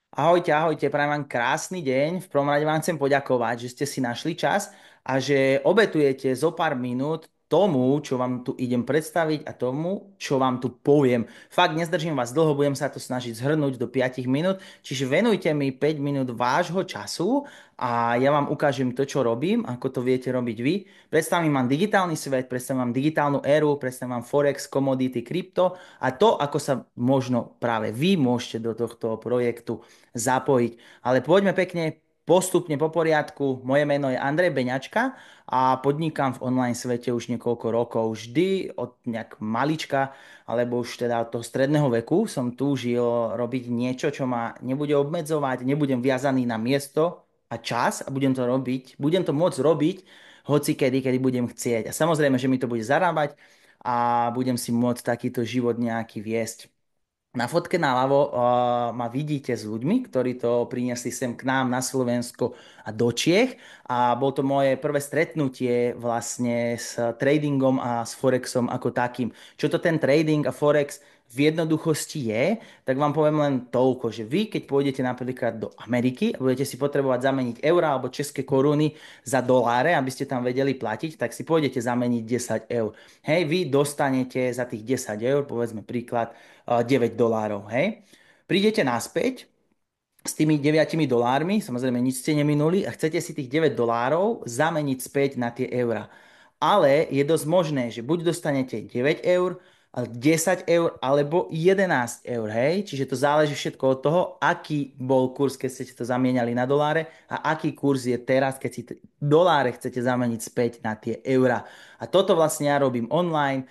Ahojte, ahojte, prajem vám krásny deň. V prvom rade vám chcem poďakovať, že ste si našli čas a že obetujete zo pár minút tomu, čo vám tu idem predstaviť a tomu, čo vám tu poviem. Fakt, nezdržím vás dlho, budem sa to snažiť zhrnúť do 5 minút, čiže venujte mi 5 minút vášho času a ja vám ukážem to, čo robím, ako to viete robiť vy. Predstavím vám digitálny svet, predstavím vám digitálnu éru, predstavím vám Forex, komodity, krypto a to, ako sa možno práve vy môžete do tohto projektu zapojiť. Ale poďme pekne postupne po poriadku. Moje meno je Andrej Beňačka a podnikám v online svete už niekoľko rokov. Vždy od nejak malička, alebo už teda od toho stredného veku som túžil robiť niečo, čo ma nebude obmedzovať, nebudem viazaný na miesto a čas a budem to môcť robiť hoci kedy, kedy budem chcieť. A samozrejme, že mi to bude zarábať a budem si môcť takýto život nejaký viesť. Na fotke naľavo ma vidíte s ľuďmi, ktorí to priniesli sem k nám na Slovensko a do Čiech. A bol to moje prvé stretnutie vlastne s tradingom a s Forexom ako takým. Čo to ten trading a Forex v jednoduchosti je, tak vám poviem len toľko, že vy, keď pôjdete napríklad do Ameriky a budete si potrebovať zameniť eurá alebo české koruny za doláre, aby ste tam vedeli platiť, tak si pôjdete zameniť 10 eur. Hej, vy dostanete za tých 10 eur, povedzme príklad, 9 dolárov, hej. Prídete naspäť s tými 9 dolármi, samozrejme nič ste neminuli a chcete si tých 9 dolárov zameniť späť na tie eurá. Ale je dosť možné, že buď dostanete 9 eur, 10 eur alebo 11 eur, hej? Čiže to záleží všetko od toho, aký bol kurz, keď ste to zamieniali na doláre a aký kurz je teraz, keď si doláre chcete zameniť späť na tie eurá. A toto vlastne ja robím online,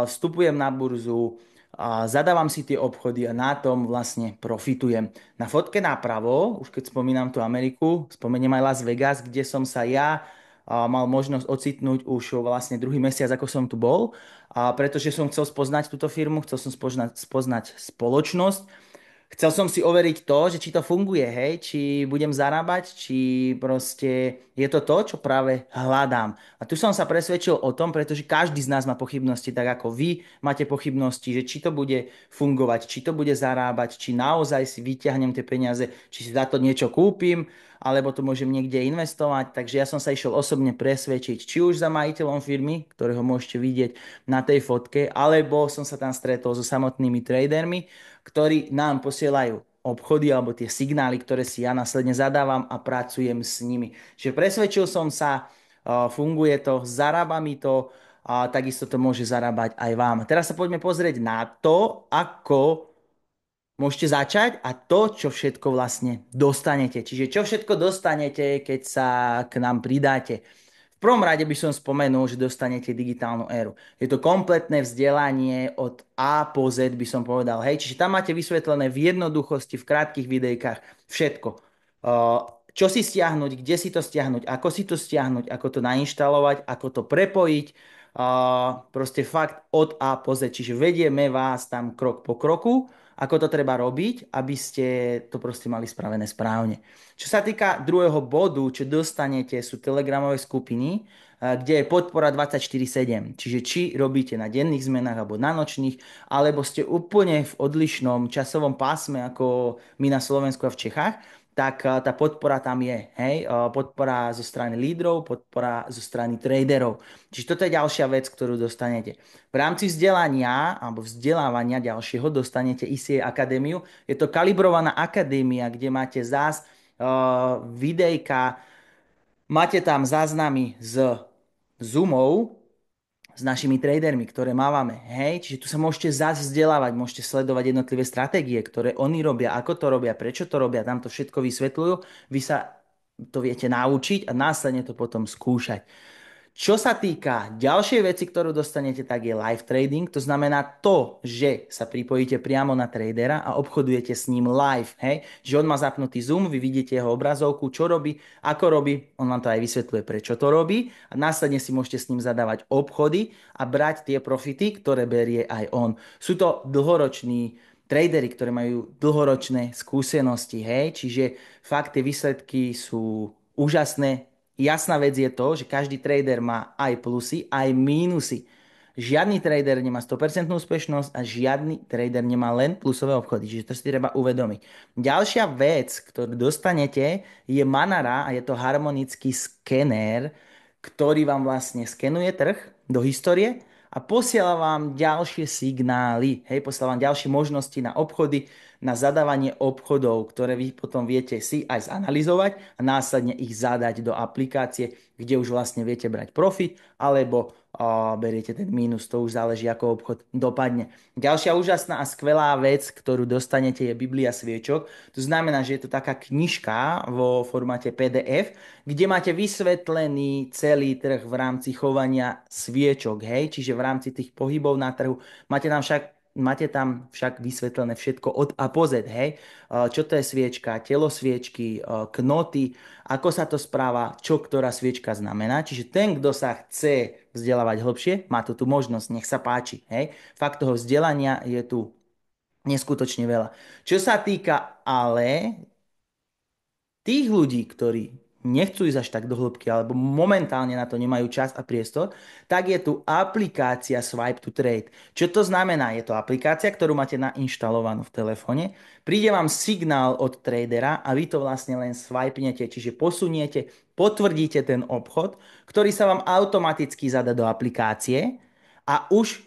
vstupujem na burzu, a zadávam si tie obchody a na tom vlastne profitujem. Na fotke napravo, už keď spomínam tú Ameriku, spomeniem aj Las Vegas, kde som sa ja mal možnosť ocitnúť už vlastne druhý mesiac, ako som tu bol, pretože som chcel spoznať túto firmu, chcel som spoznať spoločnosť. Chcel som si overiť to, že či to funguje, hej, či budem zarábať, či proste je to to, čo práve hľadám. A tu som sa presvedčil o tom, pretože každý z nás má pochybnosti, tak ako vy máte pochybnosti, že či to bude fungovať, či to bude zarábať, či naozaj si vyťahnem tie peniaze, či si za to niečo kúpim, alebo to môžem niekde investovať. Takže ja som sa išiel osobne presvedčiť, či už za majiteľom firmy, ktorého môžete vidieť na tej fotke, alebo som sa tam stretol so samotnými tradermi, ktorí nám posielajú obchody alebo tie signály, ktoré si ja následne zadávam a pracujem s nimi. Čiže presvedčil som sa, funguje to, zarába mi to a takisto to môže zarábať aj vám. Teraz sa poďme pozrieť na to, ako môžete začať a to, čo všetko vlastne dostanete. Čiže čo všetko dostanete, keď sa k nám pridáte. V prvom rade by som spomenul, že dostanete digitálnu éru. Je to kompletné vzdelanie od A po Z, by som povedal. Hej, čiže tam máte vysvetlené v jednoduchosti, v krátkých videjkách všetko. Čo si stiahnuť, kde si to stiahnuť, ako to nainštalovať, ako to prepojiť. Proste fakt od A po Z. Čiže vedieme vás tam krok po kroku, ako to treba robiť, aby ste to proste mali spravené správne. Čo sa týka druhého bodu, čo dostanete, sú telegramové skupiny, kde je podpora 24/7. Čiže či robíte na denných zmenách alebo na nočných, alebo ste úplne v odlišnom časovom pásme ako my na Slovensku a v Čechách, tak tá podpora tam je. Hej? Podpora zo strany lídrov, podpora zo strany traderov. Čiže toto je ďalšia vec, ktorú dostanete. V rámci vzdelania alebo vzdelávania ďalšieho dostanete ICA Akadémiu. Je to kalibrovaná akadémia, kde máte zás videjka, máte tam záznamy z Zoomov, s našimi tradermi, ktoré mávame. Hej, čiže tu sa môžete zase vzdelávať, môžete sledovať jednotlivé stratégie, ktoré oni robia, ako to robia, prečo to robia, tam to všetko vysvetľujú. Vy sa to viete naučiť a následne to potom skúšať. Čo sa týka ďalšej veci, ktorú dostanete, tak je live trading. To znamená to, že sa pripojíte priamo na tradera a obchodujete s ním live. Hej? Že on má zapnutý Zoom, vy vidíte jeho obrazovku, čo robí, ako robí. On vám to aj vysvetľuje, prečo to robí. A následne si môžete s ním zadávať obchody a brať tie profity, ktoré berie aj on. Sú to dlhoroční tradery, ktoré majú dlhoročné skúsenosti. Hej? Čiže fakt tie výsledky sú úžasné. Jasná vec je to, že každý trader má aj plusy, aj mínusy. Žiadny trader nemá 100% úspešnosť a žiadny trader nemá len plusové obchody, čiže to si treba uvedomiť. Ďalšia vec, ktorú dostanete, je Manara a je to harmonický skener, ktorý vám vlastne skenuje trh do histórie a posiela vám ďalšie signály, hej, posiela vám ďalšie možnosti na obchody, na zadávanie obchodov, ktoré vy potom viete si aj zanalizovať a následne ich zadať do aplikácie, kde už vlastne viete brať profit, alebo beriete ten mínus, to už záleží, ako obchod dopadne. Ďalšia úžasná a skvelá vec, ktorú dostanete, je Biblia sviečok. To znamená, že je to taká knižka vo formáte PDF, kde máte vysvetlený celý trh v rámci chovania sviečok, hej? Čiže v rámci tých pohybov na trhu. Máte tam však vysvetlené všetko od A po Z, hej? Čo to je sviečka, telo sviečky, knoty, ako sa to správa, čo ktorá sviečka znamená. Čiže ten, kto sa chce vzdelávať hlbšie, má tu tú možnosť, nech sa páči, hej? Fakt toho vzdelania je tu neskutočne veľa. Čo sa týka ale tých ľudí, ktorí nechcú ísť až tak do hĺbky alebo momentálne na to nemajú čas a priestor, tak je tu aplikácia Swipe to Trade. Čo to znamená? Je to aplikácia, ktorú máte nainštalovanú v telefóne. Príde vám signál od tradera a vy to vlastne len swipenete, čiže posuniete, potvrdíte ten obchod, ktorý sa vám automaticky zada do aplikácie a už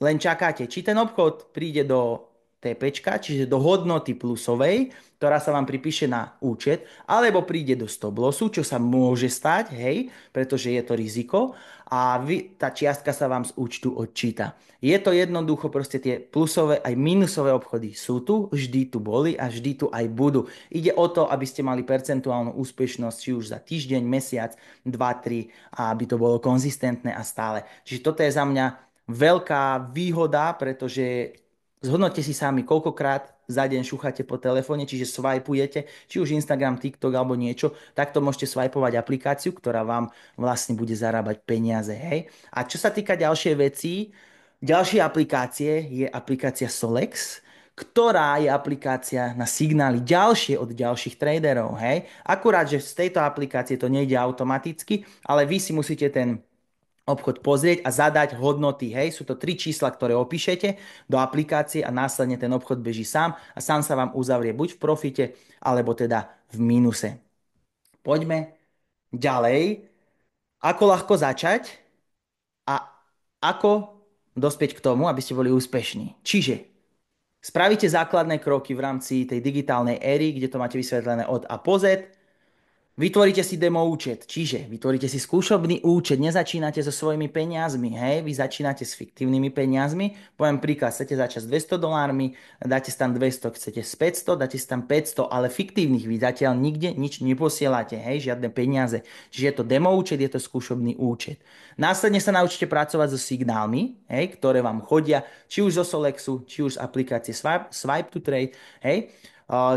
len čakáte, či ten obchod príde do TPčka, čiže do hodnoty plusovej, ktorá sa vám pripíše na účet, alebo príde do stop lossu, čo sa môže stať, hej, pretože je to riziko a tá čiastka sa vám z účtu odčíta. Je to jednoducho, proste tie plusové aj minusové obchody sú tu, vždy tu boli a vždy tu aj budú. Ide o to, aby ste mali percentuálnu úspešnosť, či už za týždeň, mesiac, 2, 3 a aby to bolo konzistentné a stále. Čiže toto je za mňa veľká výhoda, pretože zhodnote si sami, koľkokrát za deň šúchate po telefóne, čiže swipeujete, či už Instagram, TikTok alebo niečo, takto môžete swipovať aplikáciu, ktorá vám vlastne bude zarábať peniaze, hej. A čo sa týka ďalšej veci, ďalšie aplikácie je aplikácia Solex, ktorá je aplikácia na signály ďalšie od ďalších traderov, hej. Akurát, že z tejto aplikácie to nejde automaticky, ale vy si musíte ten obchod pozrieť a zadať hodnoty. Hej, sú to 3 čísla, ktoré opíšete do aplikácie a následne ten obchod beží sám a sám sa vám uzavrie buď v profite, alebo teda v mínuse. Poďme ďalej. Ako ľahko začať a ako dospieť k tomu, aby ste boli úspešní. Čiže spravíte základné kroky v rámci tej digitálnej éry, kde to máte vysvetlené od A po Z. Vytvoríte si demo účet, čiže vytvoríte si skúšobný účet, nezačínate so svojimi peniazmi, hej, vy začínate s fiktívnymi peniazmi, poviem príklad, chcete začať s $200, dáte si tam 200, chcete s 500, dáte si tam 500, ale fiktívnych vy zatiaľ nikde nič neposielate, hej, žiadne peniaze, čiže je to demo účet, je to skúšobný účet. Následne sa naučíte pracovať so signálmi, hej, ktoré vám chodia, či už zo Solexu, či už z aplikácie Swipe to Trade, hej,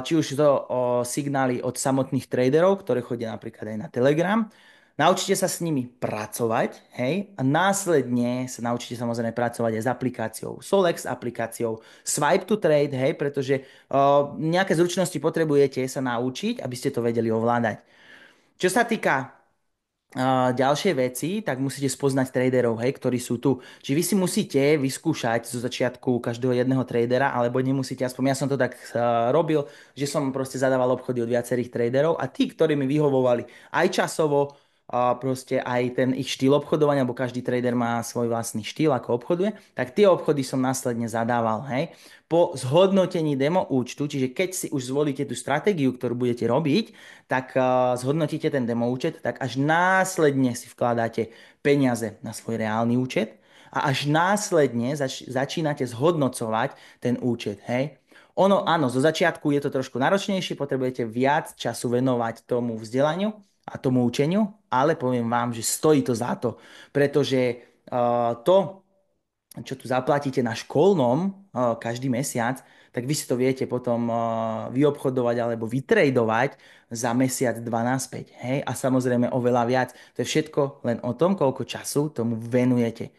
či už to signály od samotných traderov, ktoré chodia napríklad aj na Telegram. Naučite sa s nimi pracovať, hej, a následne sa naučite samozrejme pracovať aj s aplikáciou Solex, aplikáciou Swipe to Trade, hej, pretože nejaké zručnosti potrebujete sa naučiť, aby ste to vedeli ovládať. Čo sa týka ďalšie veci, tak musíte spoznať traderov, hej, ktorí sú tu. Čiže vy si musíte vyskúšať zo začiatku každého jedného tradera, alebo nemusíte, aspoň ja som to tak robil, že som proste zadával obchody od viacerých traderov a tí, ktorí mi vyhovovali aj časovo, a proste aj ten ich štýl obchodovania, lebo každý trader má svoj vlastný štýl, ako obchoduje, tak tie obchody som následne zadával, hej. Po zhodnotení demo účtu, čiže keď si už zvolíte tú stratégiu, ktorú budete robiť, tak zhodnotíte ten demo účet, tak až následne si vkladáte peniaze na svoj reálny účet a až následne začínate zhodnocovať ten účet, hej. Ono, áno, zo začiatku je to trošku náročnejšie, potrebujete viac času venovať tomu vzdelaniu a tomu učeniu, ale poviem vám, že stojí to za to, pretože to, čo tu zaplatíte na školnom každý mesiac, tak vy si to viete potom vyobchodovať alebo vytradovať za mesiac, dva naspäť. Hej? A samozrejme oveľa viac. To je všetko len o tom, koľko času tomu venujete.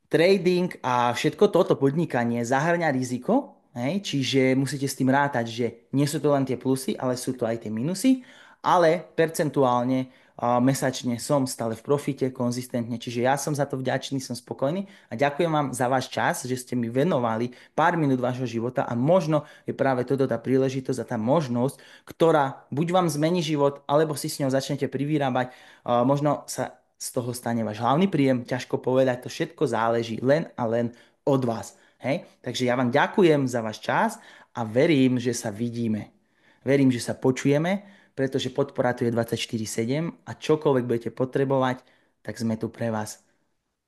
Trading a všetko toto podnikanie zahrňa riziko, hej? Čiže musíte s tým rátať, že nie sú to len tie plusy, ale sú to aj tie minusy, ale percentuálne mesačne som stále v profite, konzistentne. Čiže ja som za to vďačný, som spokojný a ďakujem vám za váš čas, že ste mi venovali pár minút vášho života a možno je práve toto tá príležitosť a tá možnosť, ktorá buď vám zmení život, alebo si s ňou začnete privyrábať. Možno sa z toho stane váš hlavný príjem, ťažko povedať, to všetko záleží len a len od vás. Hej? Takže ja vám ďakujem za váš čas a verím, že sa vidíme. Verím, že sa počujeme, pretože podpora tu je 24/7 a čokoľvek budete potrebovať, tak sme tu pre vás.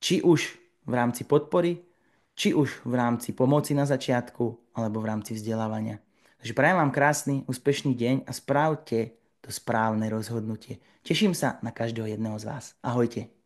Či už v rámci podpory, či už v rámci pomoci na začiatku, alebo v rámci vzdelávania. Takže prajem vám krásny, úspešný deň a správte to správne rozhodnutie. Teším sa na každého jedného z vás. Ahojte.